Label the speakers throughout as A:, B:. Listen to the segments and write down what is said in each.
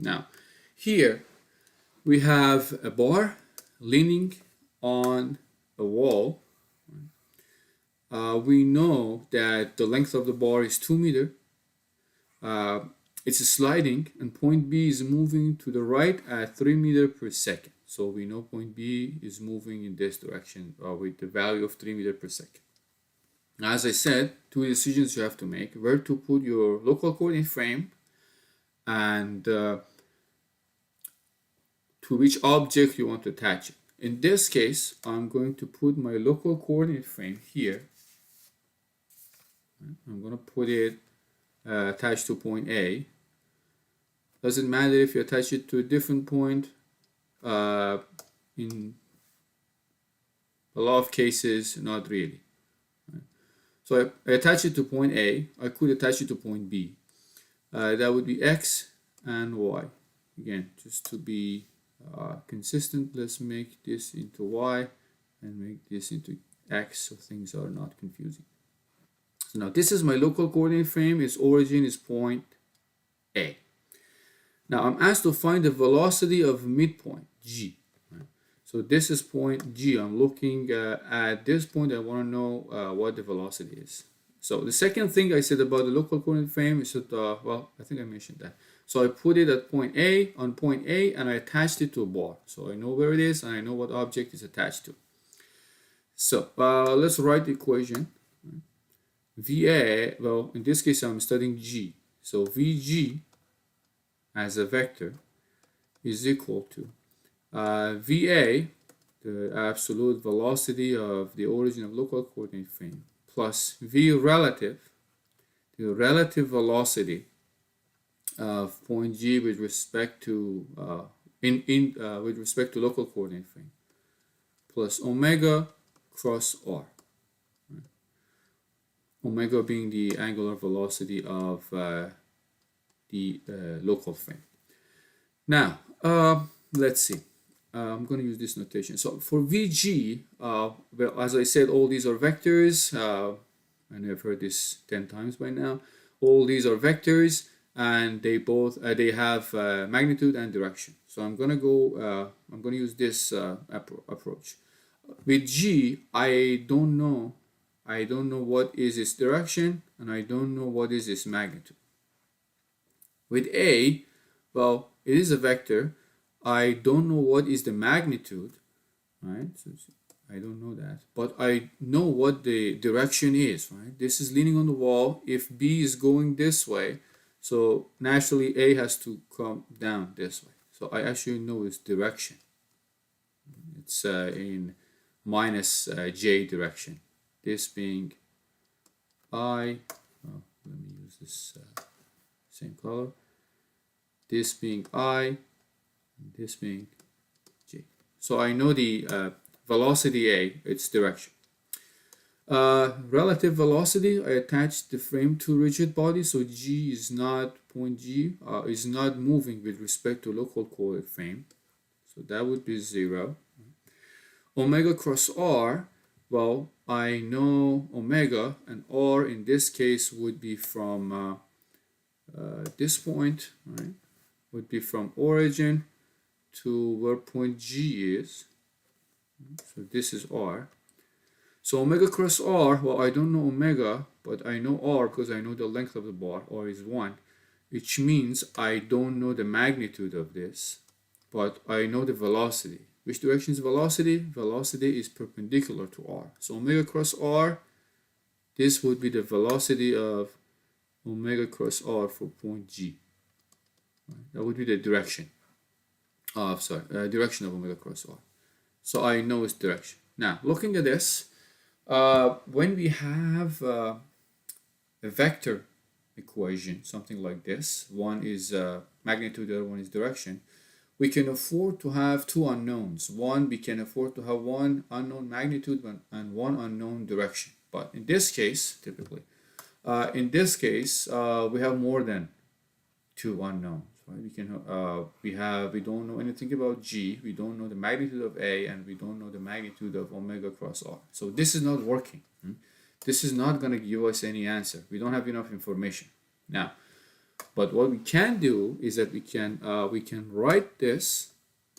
A: Now, here we have a bar leaning on a wall. We know that the length of the bar is 2 meters. It's sliding, and point B is moving to the right at 3 meters per second. So we know point B is moving in this direction with the value of 3 meters per second. Now, as I said, two decisions you have to make: where to put your local coordinate frame and to which object you want to attach it. In this case, I'm going to put my local coordinate frame here. I'm going to put it attached to point A. Doesn't matter if you attach it to a different point. In a lot of cases, not really. So I attach it to point A. I could attach it to point B. That would be X and Y. Again, just to be consistent, let's make this into Y and make this into X so things are not confusing. So now this is my local coordinate frame. Its origin is point A. Now I'm asked to find the velocity of midpoint, G. So this is point G. I'm looking at this point. I want to know what the velocity is. So the second thing I said about the local coordinate frame is that, well, I think I mentioned that. So I put it at point A, on point A, and I attached it to a bar. So I know where it is, and I know what object is attached to. So let's write the equation. VA, well, in this case, I'm studying G. So VG as a vector is equal to VA, the absolute velocity of the origin of local coordinate frame, plus V relative, the relative velocity of point G with respect to with respect to local coordinate frame, plus omega cross R. Right? Omega being the angular velocity of the local frame. Now, let's see. I'm going to use this notation. So for VG, well, as I said, all these are vectors. And I've heard this 10 times by now. All these are vectors, and they both they have magnitude and direction. So I'm going to use this approach. With G, I don't know what is its direction, and I don't know what is its magnitude. With A, well, it is a vector. I don't know what is the magnitude, right? So I don't know that, but I know what the direction is, right? This is leaning on the wall. If B is going this way, so naturally A has to come down this way. So I actually know its direction. It's in minus J direction. This being I, well, let me use this same color. This being I, and this being J. So I know the velocity A, its direction. Relative velocity, I attached the frame to rigid body, so G is not, point G is not moving with respect to local coordinate frame. So that would be 0. Omega cross R, well, I know omega, and R in this case would be from this point, right? Would be from origin to where point G is. So this is R. So omega cross R, well, I don't know omega, but I know R because I know the length of the bar. R is 1, which means I don't know the magnitude of this, but I know the velocity. Which direction is velocity? Velocity is perpendicular to R. So omega cross R, this would be the velocity of omega cross R for point G. That would be the direction of, direction of omega cross R. So I know its direction. Now, looking at this, when we have a vector equation, something like this, one is magnitude, the other one is direction, we can afford to have two unknowns. One, we can afford to have one unknown magnitude and one unknown direction. But in this case, typically, we have more than two unknowns. Right? We don't know anything about G, we don't know the magnitude of A, and we don't know the magnitude of omega cross R. So this is not working. This is not going to give us any answer. We don't have enough information. Now, But what we can do is that we can write this.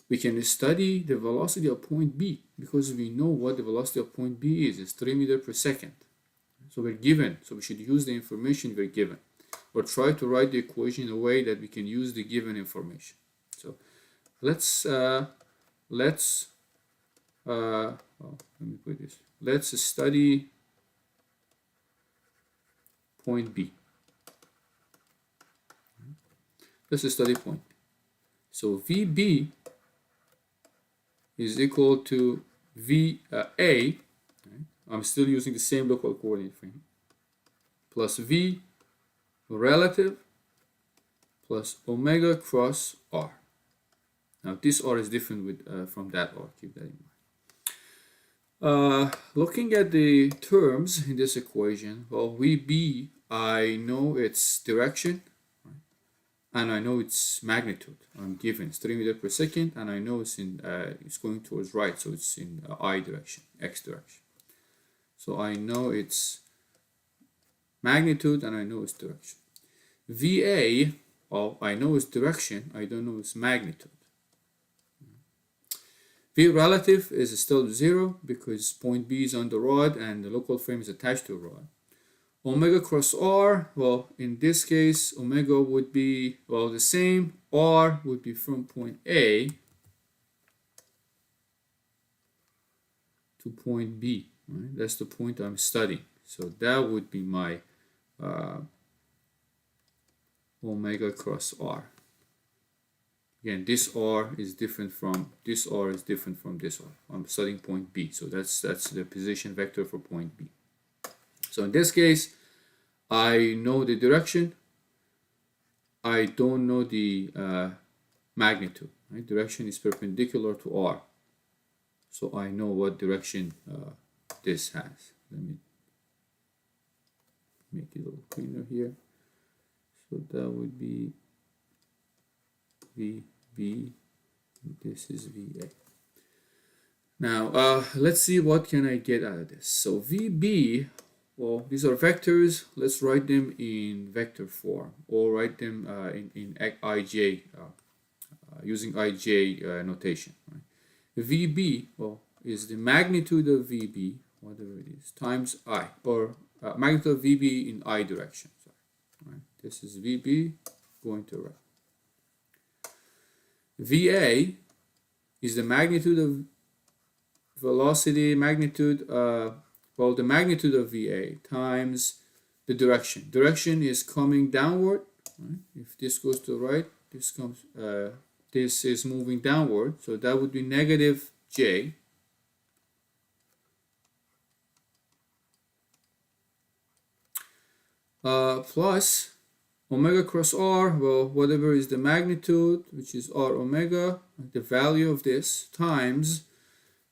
A: We can study the velocity of point B because we know what the velocity of point B is. It's 3 meters per second. So we're given. So we should use the information we're given, or try to write the equation in a way that we can use the given information. So let's well, let me put this. Let's study point B. Let's study point B. So VB is equal to VA. I'm still using the same local coordinate frame, plus V relative plus omega cross R. Now this R is different with from that R. Keep that in mind. Looking at the terms in this equation, well, VB, I know its direction, right? And I know its magnitude. I'm given it's 3 meters per second, and I know it's it's going towards right, so it's in I direction, X direction. So I know its magnitude and I know its direction. VA, well, I know its direction, I don't know its magnitude. V relative is still 0 because point B is on the rod and the local frame is attached to a rod. Omega cross R, well, in this case, omega would be, well, the same. R would be from point A to point B. Right? That's the point I'm studying. So that would be my omega cross R. Again, this R is different from this R is different from this R. I'm studying point B, so that's the position vector for point B. So in this case, I know the direction. I don't know the magnitude. Right? Direction is perpendicular to R, so I know what direction this has. Let me make it a little cleaner here. So that would be VB, this is VA. Now let's see what can I get out of this. So VB, well, these are vectors. Let's write them in vector form, or write them in IJ using IJ notation. Right? VB, well, is the magnitude of VB, whatever it is, times I, or magnitude of VB in I direction. Sorry. Right? This is VB going to right. VA is the magnitude of velocity, well, the magnitude of VA times the direction. Direction is coming downward. Right? If this goes to the right, this is moving downward, so that would be negative J plus omega cross R, well, whatever is the magnitude, which is R omega, the value of this, times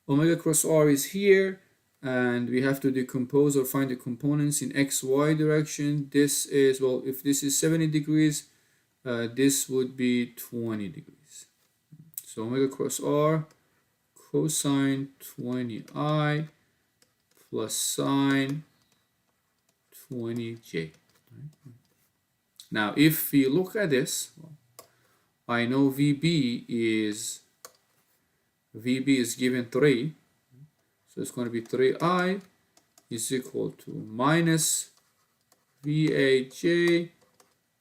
A: omega cross R is here, and we have to decompose or find the components in XY direction. This is, well, if this is 70 degrees, this would be 20 degrees. So omega cross R cosine 20I plus sine 20J. Now, if we look at this, well, I know VB is given 3, so it's going to be 3I is equal to minus VAJ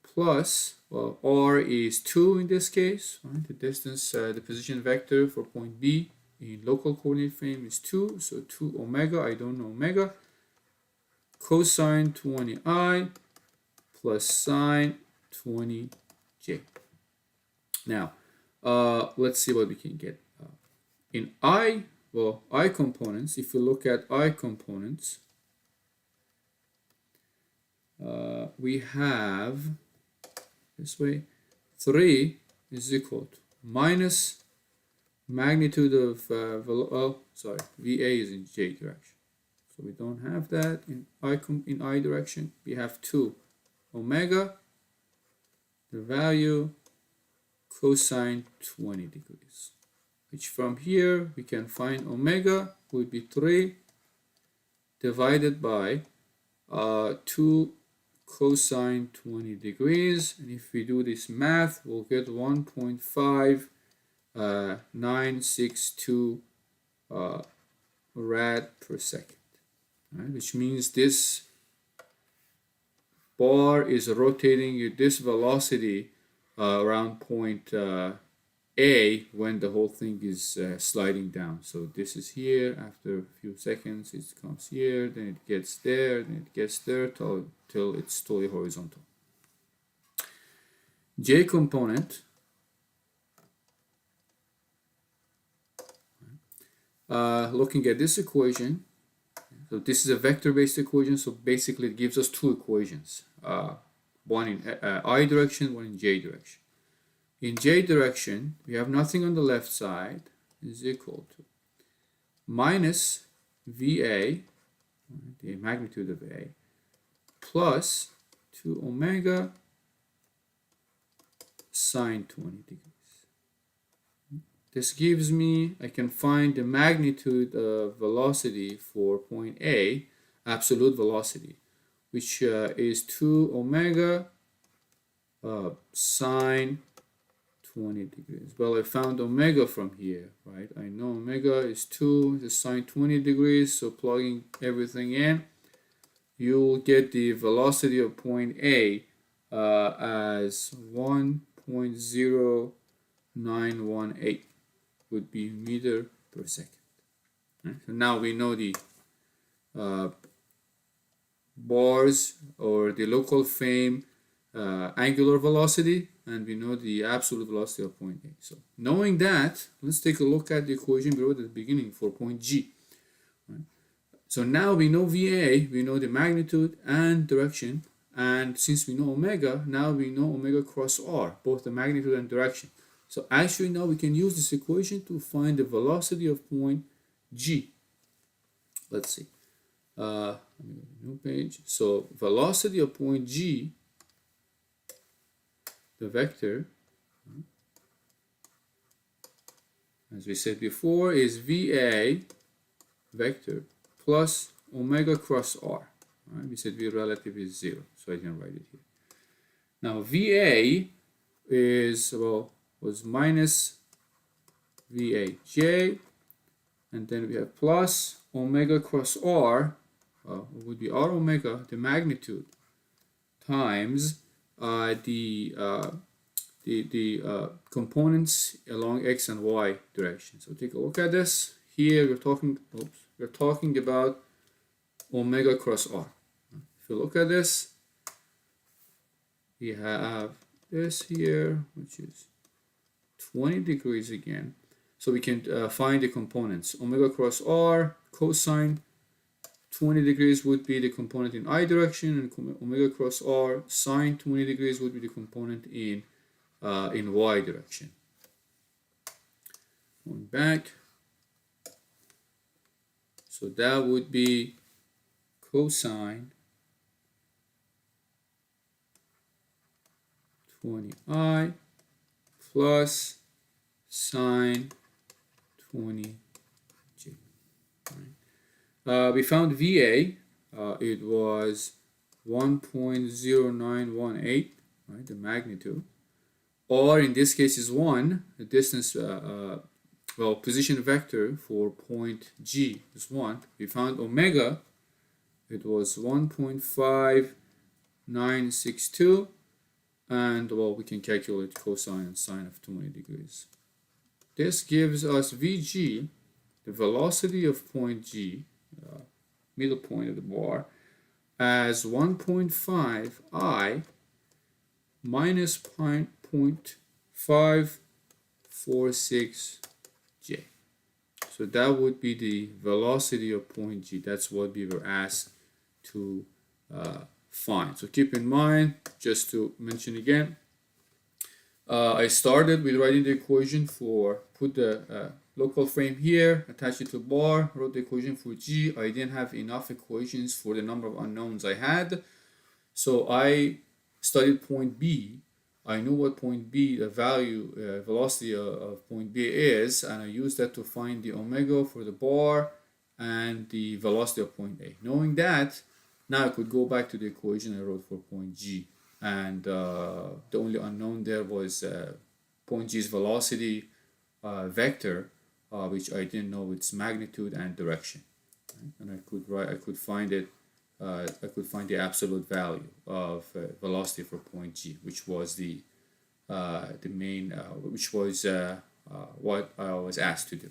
A: plus, well, R is 2 in this case, right? The distance, the position vector for point B in local coordinate frame is 2, so 2 omega, I don't know omega, cosine 20I plus sine 20J. Now, let's see what we can get. In I, well, I components, if we look at I components, we have, this way, 3 is equal to minus magnitude of, VA is in J direction. So we don't have that in I direction. We have 2 omega, the value cosine 20 degrees, which from here we can find omega would be 3 divided by 2 cosine 20 degrees, and if we do this math, we'll get 1.5962 rad per second, right? Which means this bar is rotating at this velocity around point A when the whole thing is sliding down. So this is here. After a few seconds, it comes here, then it gets there, then it gets there till it's totally horizontal. J component. Looking at this equation, so this is a vector-based equation, so basically it gives us two equations, one in I direction, one in J direction. In J direction, we have nothing on the left side is equal to minus VA, the magnitude of A, plus 2 omega sine 20 degrees. This gives me, I can find the magnitude of velocity for point A, absolute velocity, which is 2 omega sine 20 degrees. Well, I found omega from here, right? I know omega is 2, the sine 20 degrees, so plugging everything in, you'll get the velocity of point A as 1.0918 would be meter per second. Right? So now we know the bars or the local frame angular velocity, and we know the absolute velocity of point A. So knowing that, let's take a look at the equation we wrote at the beginning for point G. Right? So now we know VA, we know the magnitude and direction, and since we know omega, now we know omega cross R, both the magnitude and direction. So actually now we can use this equation to find the velocity of point G. Let's see. Let me go to a new page. So velocity of point G, the vector, as we said before, is VA vector plus omega cross R. Right? We said V relative is 0, so I can write it here. Now VA is, well, was minus VAJ, and then we have plus omega cross R, it would be R omega, the magnitude, times the components along X and Y direction. So take a look at this. Here we're talking about omega cross R. If you look at this, we have this here, which is 20 degrees again. So we can find the components. Omega cross R, cosine 20 degrees would be the component in I direction, and omega cross R, sine 20 degrees would be the component in Y direction. Going back. So that would be cosine 20I plus sine 20j. Right. We found VA. It was 1.0918, right? The magnitude. Or in this case is 1. The distance, well, position vector for point G is 1. We found omega. It was 1.5962. And, well, we can calculate cosine and sine of 20 degrees. This gives us Vg, the velocity of point G, middle point of the bar, as 1.5 I minus 0.546 J. So that would be the velocity of point G. That's what we were asked to find. So keep in mind, just to mention again, I started with writing the equation for, put the local frame here, attach it to a bar, wrote the equation for G. I didn't have enough equations for the number of unknowns I had. So I studied point B. I knew what point B, the value, velocity of point B is, and I used that to find the omega for the bar and the velocity of point A. Knowing that, Now I could go back to the equation I wrote for point G, and the only unknown there was point G's velocity vector, which I didn't know its magnitude and direction. Right? And I could find it. I could find the absolute value of velocity for point G, which was the main, which was what I was asked to do.